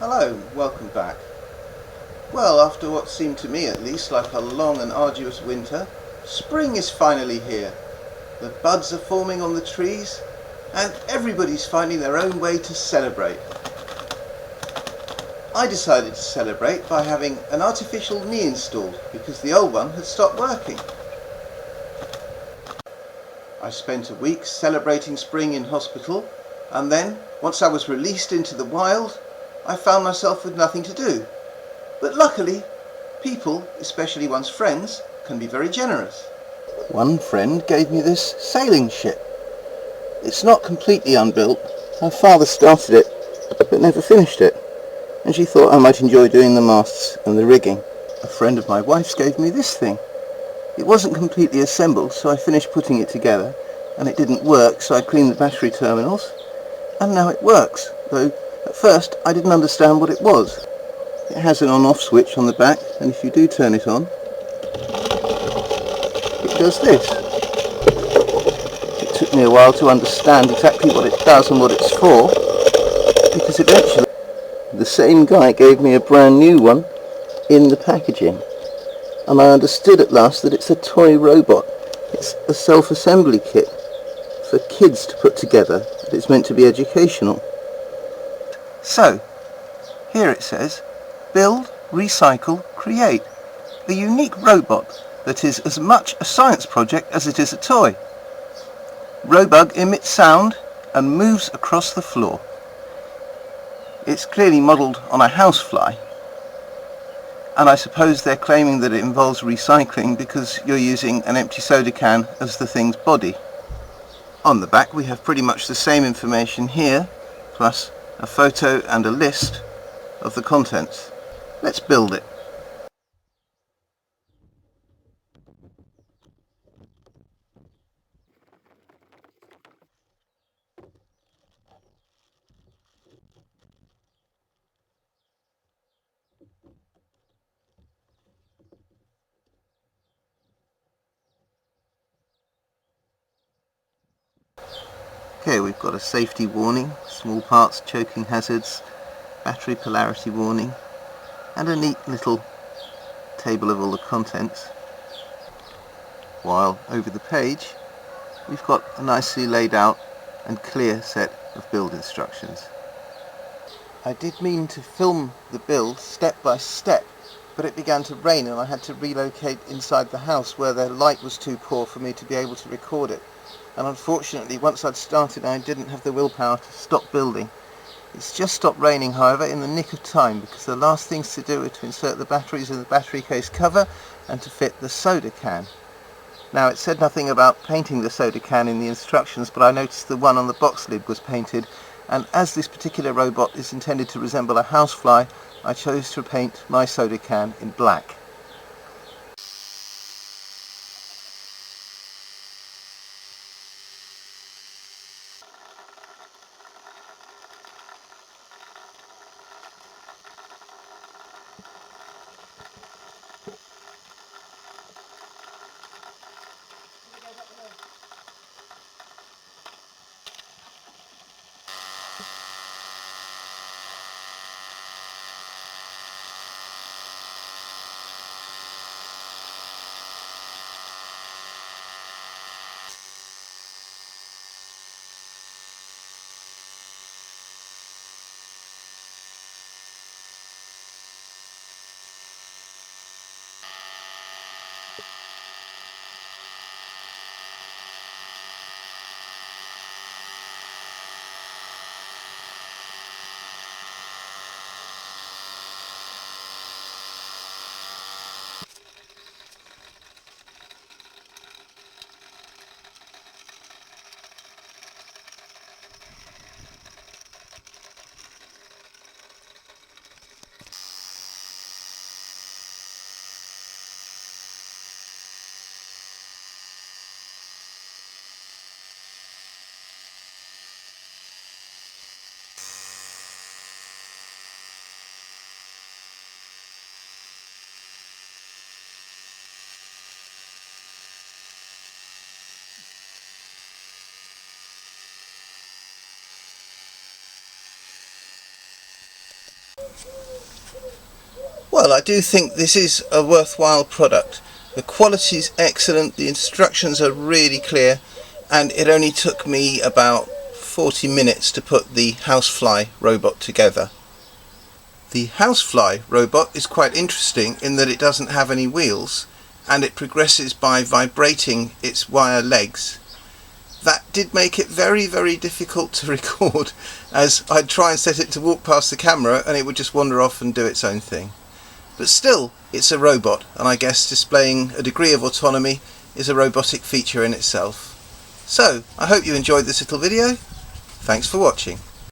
Hello, welcome back. Well, after what seemed to me at least like a long and arduous winter, spring is finally here. The buds are forming on the trees and everybody's finding their own way to celebrate. I decided to celebrate by having an artificial knee installed because the old one had stopped working. I spent a week celebrating spring in hospital, and then, once I was released into the wild, I found myself with nothing to do. But luckily, people, especially one's friends, can be very generous. One friend gave me this sailing ship. It's not completely unbuilt. Her father started it, but never finished it, and she thought I might enjoy doing the masts and the rigging. A friend of my wife's gave me this thing. It wasn't completely assembled, so I finished putting it together, and it didn't work, so I cleaned the battery terminals, and now it works, though at first I didn't understand what it was. It has an on-off switch on the back, and if you do turn it on, it does this. It took me a while to understand exactly what it does and what it's for, because eventually the same guy gave me a brand new one in the packaging. And I understood at last that it's a toy robot. It's a self-assembly kit for kids to put together. It's meant to be educational. So, here it says, build, recycle, create. A unique robot that is as much a science project as it is a toy. Robug emits sound and moves across the floor. It's clearly modelled on a housefly. And I suppose they're claiming that it involves recycling because you're using an empty soda can as the thing's body. On the back we have pretty much the same information here, plus a photo and a list of the contents. Let's build it. Okay, we've got a safety warning, small parts, choking hazards, battery polarity warning, and a neat little table of all the contents. While over the page, we've got a nicely laid out and clear set of build instructions. I did mean to film the build step by step, but it began to rain and I had to relocate inside the house where the light was too poor for me to be able to record it. And unfortunately, once I'd started, I didn't have the willpower to stop building. It's just stopped raining, however, in the nick of time, because the last things to do are to insert the batteries in the battery case cover and to fit the soda can. Now, it said nothing about painting the soda can in the instructions, but I noticed the one on the box lid was painted, and as this particular robot is intended to resemble a housefly, I chose to paint my soda can in black. Well, I do think this is a worthwhile product. The quality is excellent, the instructions are really clear, and it only took me about 40 minutes to put the housefly robot together. The housefly robot is quite interesting in that it doesn't have any wheels, and it progresses by vibrating its wire legs. That did make it very, very difficult to record, as I'd try and set it to walk past the camera and it would just wander off and do its own thing. But still, it's a robot, and I guess displaying a degree of autonomy is a robotic feature in itself. So, I hope you enjoyed this little video. Thanks for watching.